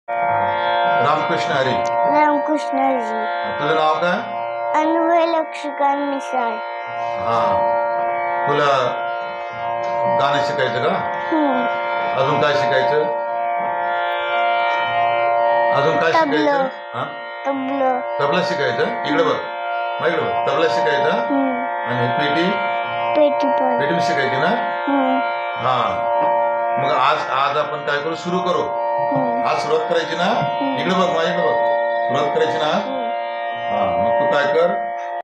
रामकृष्ण हरी. रामकृष्ण हरी. तुझं नाव काय? अन्वय लक्ष्मीकांत मिसाळ. हा, तुला गाणं शिकायचं का? अजून काय शिकायचं? अजून काय शिकायचं? हा, तबला शिकायचं. इकडे बघ, इकडे बघ. तबला शिकायचा आणि पेटी शिकायची ना. हा, मग आज आपण काय करू? सुरू करू. आज सुरुवात करायची ना. इकडे बघ, माझ्याकडे बघ. सुरुवात करायची ना. हा, मग तू काय कर,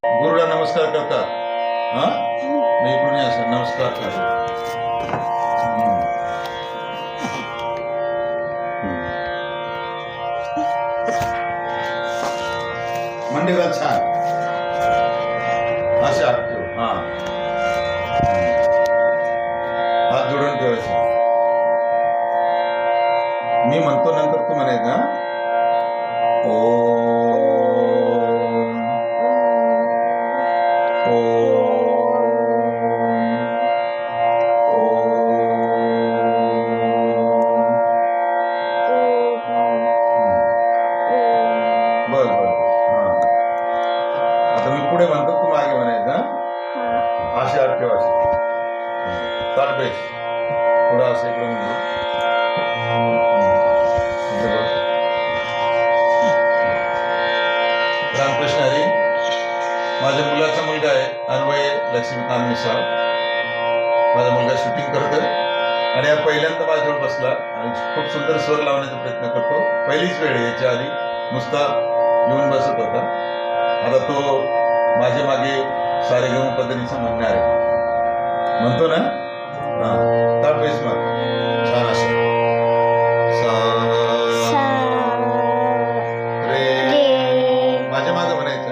गुरुला नमस्कार करतात. हा, मी इकडून असं नमस्कार कर. मंडे घाल छान असे हात ठेव. हा, हात जोडून ठेवायचे. मी म्हणतो नंतर तू म्हणायचं. ओ बर बर. हा, आता मी पुढे म्हणतो, तू मागे म्हणायचं. असे हात ठेव. असे ताट बेस पुढं असं इकडे रामकृष्ण हरी. माझ्या मुलाचा मुलगा आहे अन्वय लक्ष्मीकांत मिसाळ. माझा मुलगा शूटिंग करतोय आणि हा पहिल्यांदा माझ्याजवळ बसला आणि खूप सुंदर स्वर लावण्याचा प्रयत्न करतो. पहिलीच वेळ आहे. याच्या आधी नुसता येऊन बसत होता. आता तो माझ्या मागे सारेगम पद्धतीचं म्हणणार आहे. म्हणतो ना. हा, ताट बेस मग छान असं. माझ्या मागे म्हणायचं.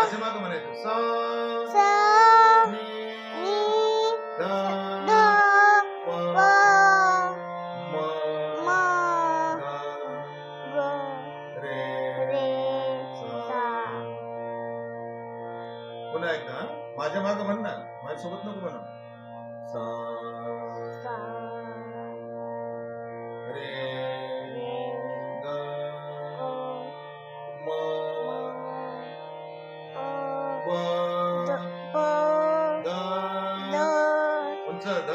माझ्या मागे म्हणायचं. पुन्हा एकदा माझ्या मागे म्हण ना. माझ्यासोबत नको म्हणू. रे ग म प द उंच ध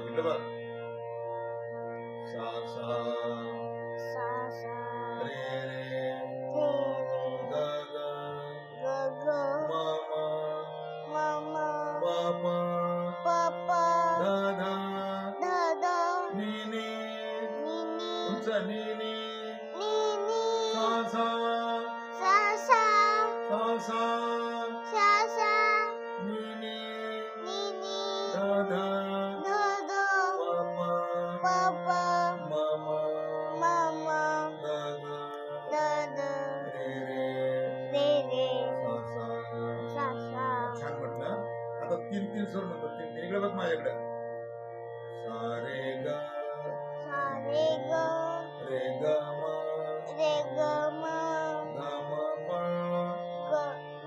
इकडे बघ. सा सा रे रे ग ग म प प ध ध नी नी उंच नी नी सा सा नी नी ध ध छान म्हटलं. आता तीन स्वर म्हणतो. तीन इकडे बघ माझ्याकडे. सा रे ग रे ग म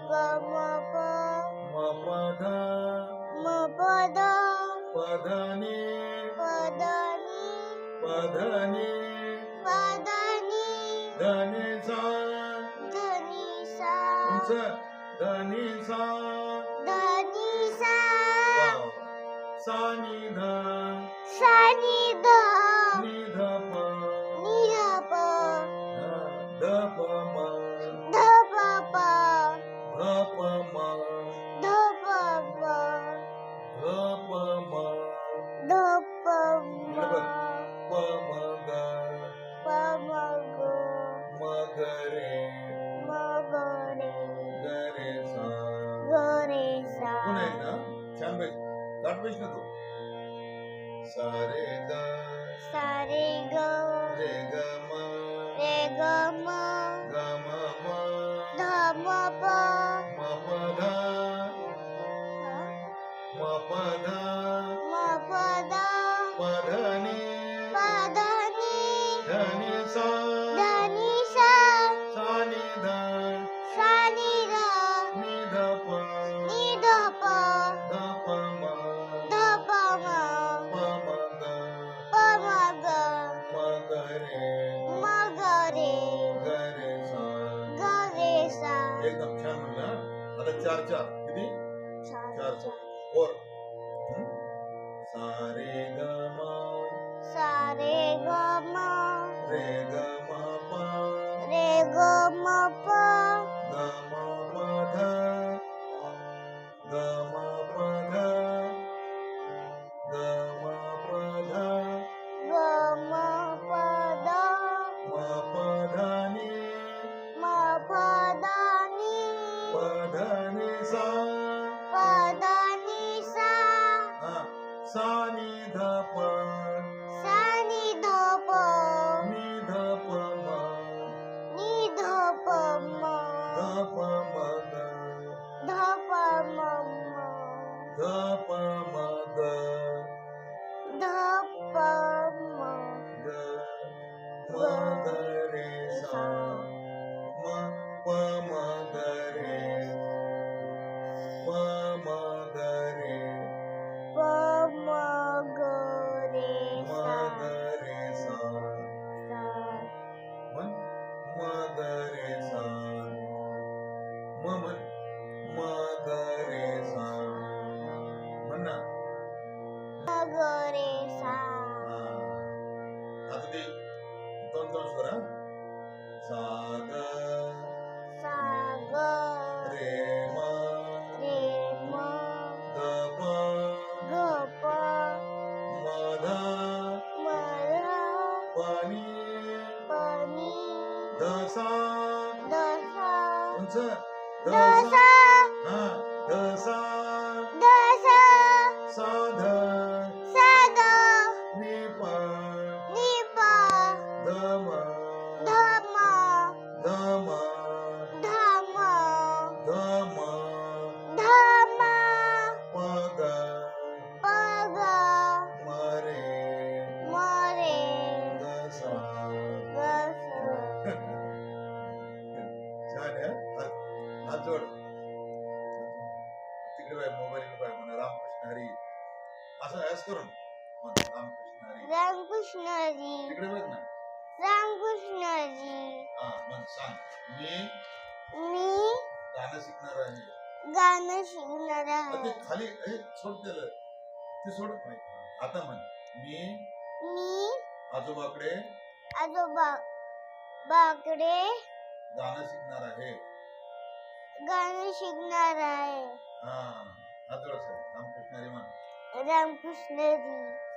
ग म प म प ध प ध नी ध नी सा उंच ध नी सा सा नी ध नी ध प ध प म ध प म ध प म प म ग म ग रे ग रे सा आहे ना छान पाहिजे गाठ पाहिजे ना तू सारे ग सारे ग रे ग म रे ग म ग म प ध म प म प ध म प ध म प ध प ध नि प ध नि ध नि सा ध नि सा सा नि ध सा नि ध नि ध प नि ध प ध प म ध प म प म ग प म ग म ग रे म ग रे ग रे सा ग रे सा एकदम छान म्हणलं हा. आता चार चार किती चार चार और सा रे ग म सा रे ग म रे ग म प रे ग म प ग म प ध ग म प ध ग म प ध ग म प द म प ध नि म प द नि प ध नि सा प द नि सा हा सा नि ध प सा नि ध प नि ध प म नि ध प म ध प म ग ध प म म ध प म ग ध प म ग म ग रे सा म प म ग रे प म ग रे प म ग रे म सा ग रे सा सा म्हण म ग रे सा म म्हण म ग रे सा म्हण ना म ग रे सा हा आता ते दोन दोन स्वर हा सा ग सा ग रे म रे म ग प ग प म ध म ध प नि प नि ध सा द सा उंच ध द सा सा हा ध सा द सा सा ध सा द नि प नि प ध म ध म ध म ध म ध म ध म प ग प ग म रे म रे ग सा ग स छान आहे हा. हात जोड तिकडे बाय मोबाईल बाय म्हणा रामकृष्ण हरी असं ऍस करून म्हण रामकृष्ण हरी रामकृष्ण हरी तिकडे बघ ना रामकृष्ण हरी हा म्हण सांग मी मी गाणं शिकणार आहे गाणं शिकणार ते आहे खाली सोड त्याला ते सोड आता म्हण मी मी आजोबाकडे आजोबा बाकडे गाणं शिकणार आहे गाणं शिकणार आहे हा हात जोड सर रामकृष्ण हरी म्हण रामकृष्ण हरी